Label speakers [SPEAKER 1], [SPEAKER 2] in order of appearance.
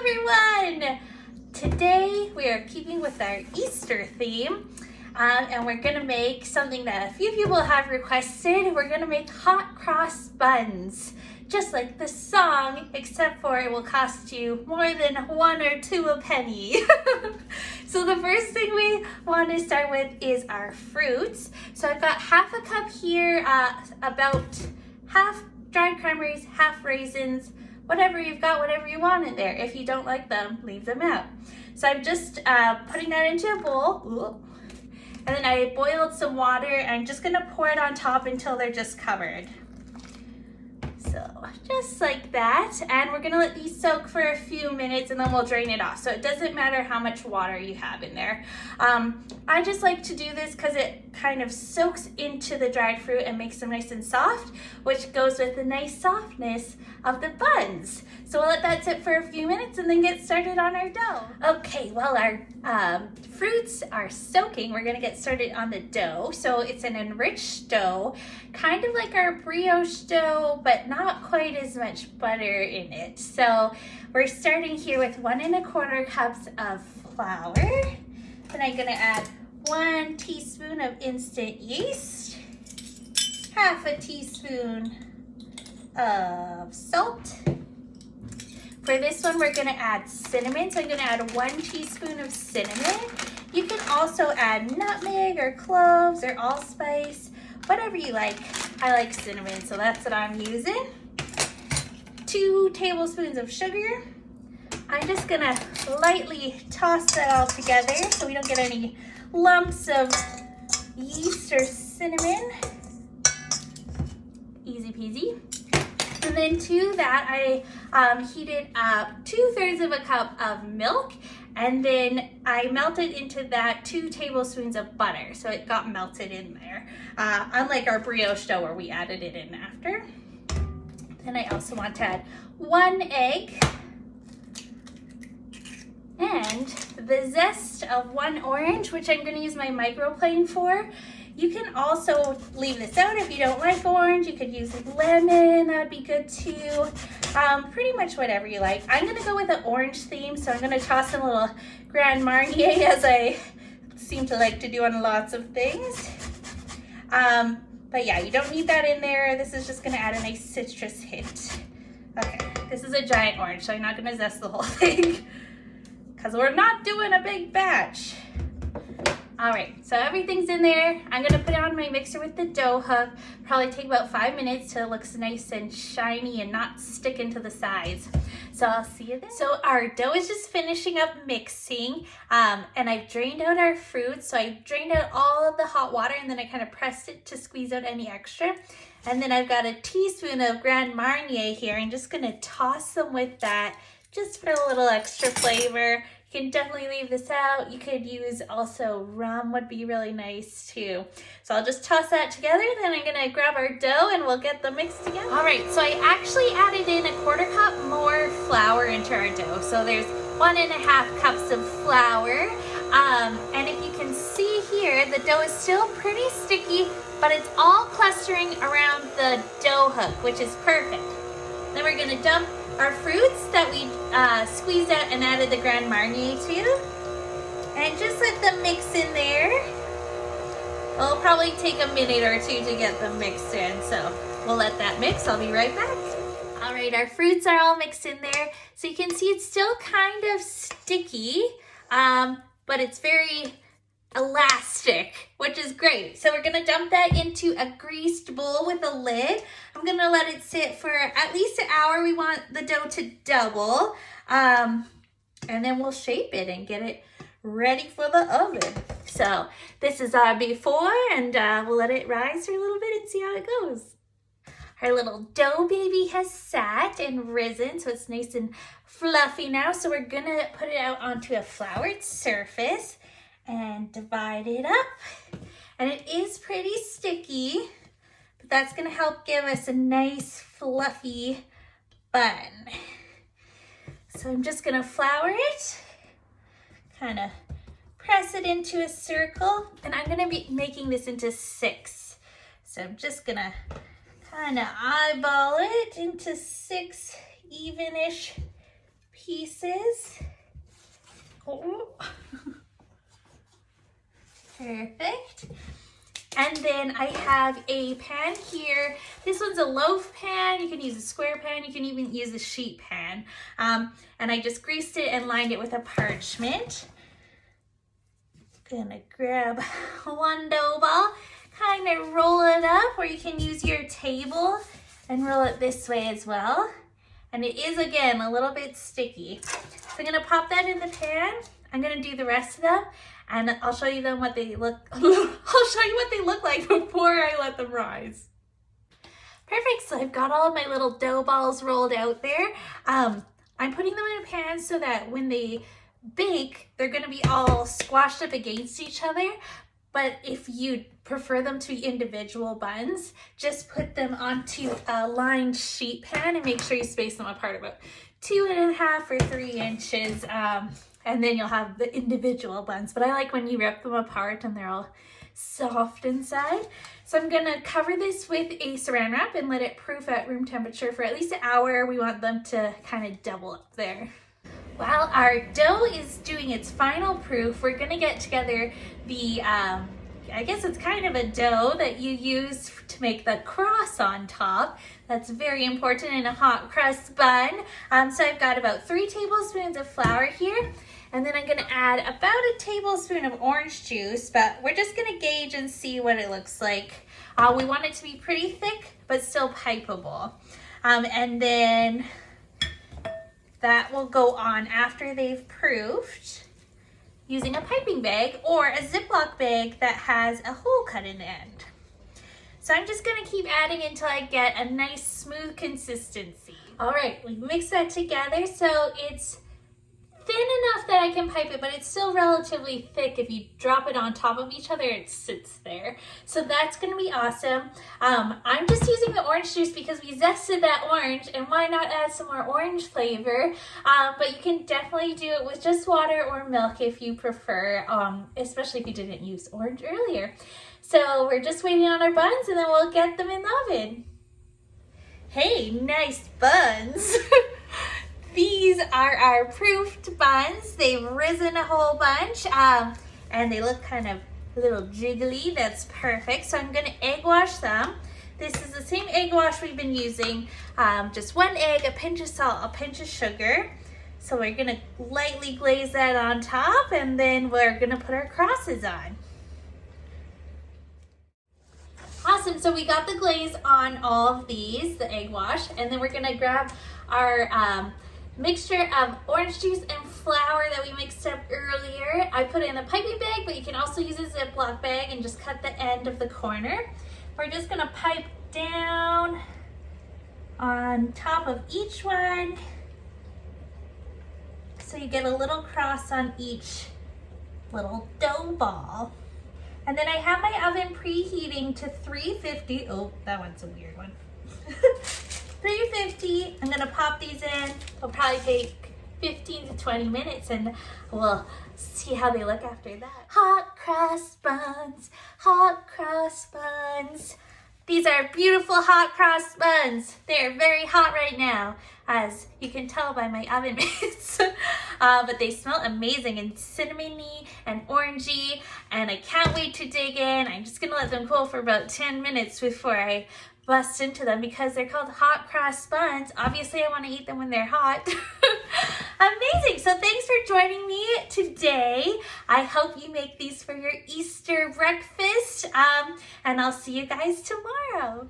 [SPEAKER 1] everyone! Today we are keeping with our Easter theme and we're gonna make something that a few people have requested. We're gonna make hot cross buns, just like the song, except for it will cost you more than 1 or 2 a penny. So the first thing we want to start with is our fruits. So I've got half a cup here, about half dried cranberries, half raisins, whatever you've got, whatever you want in there. If you don't like them, leave them out. So I'm just putting that into a bowl. And then I boiled some water and I'm just gonna pour it on top until they're just covered. So just like that. And we're gonna let these soak for a few minutes and then we'll drain it off. So it doesn't matter how much water you have in there. I just like to do this because it kind of soaks into the dried fruit and makes them nice and soft, which goes with the nice softness of the buns. So we'll let that sit for a few minutes and then get started on our dough. Okay, while our fruits are soaking, we're gonna get started on the dough. So it's an enriched dough, kind of like our brioche dough, but not quite as much butter in it. So we're starting here with 1 1/4 cups of flour. Then I'm gonna add 1 teaspoon of instant yeast, half a teaspoon of salt. For this one, we're gonna add cinnamon. So I'm gonna add 1 teaspoon of cinnamon. You can also add nutmeg or cloves or allspice, whatever you like. I like cinnamon, so that's what I'm using. 2 tablespoons of sugar. I'm just gonna lightly toss that all together so we don't get any lumps of yeast or cinnamon. Easy peasy. And then to that, I heated up 2/3 of a cup of milk, and then I melted into that 2 tablespoons of butter, so it got melted in there. Unlike our brioche dough where we added it in after. Then I also want to add 1 egg and the zest of 1 orange, which I'm going to use my microplane for. You can also leave this out if you don't like orange. You could use lemon, that would be good too. Pretty much whatever you like. I'm gonna go with the orange theme, so I'm gonna toss in a little Grand Marnier, as I seem to like to do on lots of things. But yeah, you don't need that in there. This is just gonna add a nice citrus hint. Okay, this is a giant orange, so I'm not gonna zest the whole thing because we're not doing a big batch. All right, so everything's in there. I'm gonna put it on my mixer with the dough hook. Probably take about 5 minutes till it looks nice and shiny and not stick into the sides. So I'll see you then. So our dough is just finishing up mixing, and I've drained out our fruit. So I drained out all of the hot water and then I kind of pressed it to squeeze out any extra. And then I've got a teaspoon of Grand Marnier here. I'm just gonna toss them with that just for a little extra flavor. You can definitely leave this out. You could use also rum, would be really nice too. So I'll just toss that together, then I'm gonna grab our dough and we'll get the mix together. All right, so I actually added in 1/4 cup more flour into our dough. So there's 1 1/2 cups of flour. And if you can see here, the dough is still pretty sticky, but it's all clustering around the dough hook, which is perfect. Then we're gonna dump our fruits that we squeezed out and added the Grand Marnier to, and just let them mix in there. It'll probably take a minute or 2 to get them mixed in, so we'll let that mix. I'll be right back. All right, our fruits are all mixed in there. So you can see it's still kind of sticky, but it's very elastic, which is great. So we're gonna dump that into a greased bowl with a lid. I'm gonna let it sit for at least an hour. We want the dough to double, and then we'll shape it and get it ready for the oven. So this is our before, and we'll let it rise for a little bit and see how it goes. Our little dough baby has sat and risen, so it's nice and fluffy now. So we're gonna put it out onto a floured surface and divide it up. And it is pretty sticky, but that's gonna help give us a nice fluffy bun. So I'm just gonna flour it, kind of press it into a circle, and I'm gonna be making this into 6. So I'm just gonna kind of eyeball it into 6 evenish pieces. Oh. Perfect. And then I have a pan here. This one's a loaf pan. You can use a square pan. You can even use a sheet pan. And I just greased it and lined it with a parchment. Gonna grab one dough ball, kind of roll it up, or you can use your table and roll it this way as well. And it is, again, a little bit sticky. So I'm gonna pop that in the pan. I'm gonna do the rest of them, and I'll show you what they look. I'll show you what they look like before I let them rise. Perfect. So I've got all of my little dough balls rolled out there. I'm putting them in a pan so that when they bake, they're going to be all squashed up against each other. But if you prefer them to be individual buns, just put them onto a lined sheet pan and make sure you space them apart about 2.5 or 3 inches. And then you'll have the individual buns. But I like when you rip them apart and they're all soft inside. So I'm gonna cover this with a saran wrap and let it proof at room temperature for at least an hour. We want them to kind of double up there. While our dough is doing its final proof, we're gonna get together the, I guess it's kind of a dough that you use to make the cross on top. That's very important in a hot crust bun. So I've got about 3 tablespoons of flour here. And then I'm gonna add about a tablespoon of orange juice, but we're just gonna gauge and see what it looks like. We want it to be pretty thick, but still pipeable. And then that will go on after they've proofed using a piping bag or a Ziploc bag that has a hole cut in the end. So I'm just gonna keep adding until I get a nice smooth consistency. All right, we mix that together so it's thin enough that I can pipe it, but it's still relatively thick. If you drop it on top of each other, it sits there. So that's gonna be awesome. I'm just using the orange juice because we zested that orange, and why not add some more orange flavor? But you can definitely do it with just water or milk if you prefer, especially if you didn't use orange earlier. So we're just waiting on our buns and then we'll get them in the oven. Hey, nice buns. These are our proofed buns. They've risen a whole bunch and they look kind of a little jiggly. That's perfect. So I'm gonna egg wash them. This is the same egg wash we've been using. Just 1 egg, a pinch of salt, a pinch of sugar. So we're gonna lightly glaze that on top and then we're gonna put our crosses on. Awesome, so we got the glaze on all of these, the egg wash, and then we're gonna grab our mixture of orange juice and flour that we mixed up earlier. I put it in a piping bag, but you can also use a Ziploc bag and just cut the end of the corner. We're just gonna pipe down on top of each one so you get a little cross on each little dough ball. And then I have my oven preheating to 350. Oh, that one's a weird one. 350. I'm gonna pop these in. It'll probably take 15 to 20 minutes and we'll see how they look after that. Hot cross buns, hot cross buns. These are beautiful hot cross buns. They're very hot right now, as you can tell by my oven mitts. But they smell amazing and cinnamony and orangey, and I can't wait to dig in. I'm just gonna let them cool for about 10 minutes before I bust into them because they're called hot cross buns. Obviously, I wanna eat them when they're hot. Amazing, so thanks for joining me today. I hope you make these for your Easter breakfast, and I'll see you guys tomorrow.